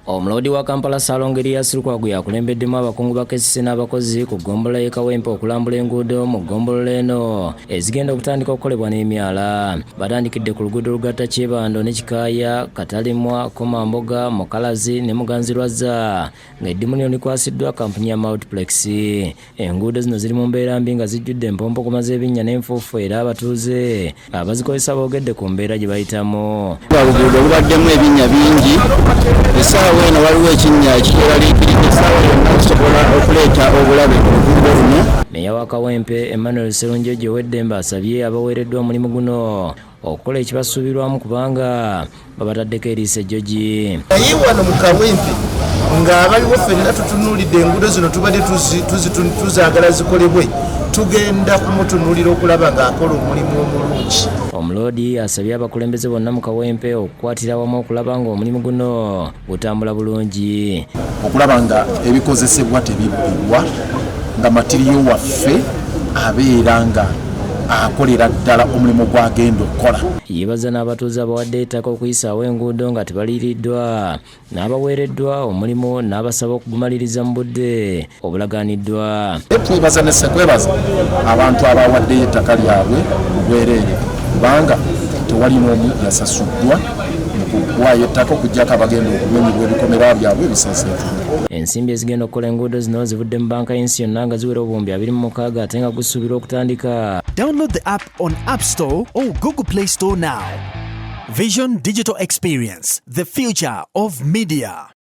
Omulodi wa Kampala Salongerias Lukwago yakulembeddemu abakungu ba KCC n'abakozi ku ggombolola y'e Kawempe okulambula enguudo mu ggombolola eno ezigenda okutandika okukolebwa n'emyala. Batandikidde ku luguudo olugatta Kyebando ne Kikaaya, Katalimwa, Komamboga, Mukalazi ne Muganzirwaza ng'eddimu lino likwasiddwa kampuni ya Multiplex. Enguudo zino ziri mu mbeera mbi nga zijjudde empompogoma z'ebinnya n'enfuufu era abatuuze abazikozesa boogedde ku mbeera gye bayitamu. Oluguudo lubaddemu ebinnya bingi. Essaawa eno waliwo ekinnya ekiraliikirira essaawa yonna okusobola okuleeta obulabe ku luguudo luno. Meeya wa Kawempe Emmanuel Sserunjojo Weddemba asabye abaweereddwa omulimu guno okukola ekibasuubirwamu kubanga babataddeko eriisa ejjogi. Naye wano mu Kawempe ng'abaliwo ffenna tutunuulidde enguudo zino tubadde tuzaagala zikolebwe, tugenda kumutunuulira okulaba ng'akola omulimu omulungi. Omulodi asabye abakulembeze bonna mu Kawempe okukwatira wamu okulaba ng'omulimu guno gutambula bulungi. Okulaba nga ebikozesebwa tebibbibwa, nga matiriyo waffe abeera nga akolera ddala omulimu gw'agenda okukola. Yeebaza n'abatuuze abawadde ettaka okuyisaawo enguudo nga tebaliiriddwa, n'abaweereddwa omulimu n'abasaba okugumaliriza mu budde obulagaaniddwa. Twebaza ne sekwebaza abantu abawaddeyo ettaka lyabwe bwereere kubanga tewali n'omu yasasuddwa mu kuwaayo ettaka okuggyako abagenda okumenyebwa ebikomera byabwe bisaseetuddwa. Ensimbi ezigenda okukola enguudo zino zivudde mu banka y'ensi yonna nga ziwera obuwumbi 26 ate nga gusuubirwa okutandika. Download the app on App Store or Google Play Store now. Vision Digital Experience, the future of media.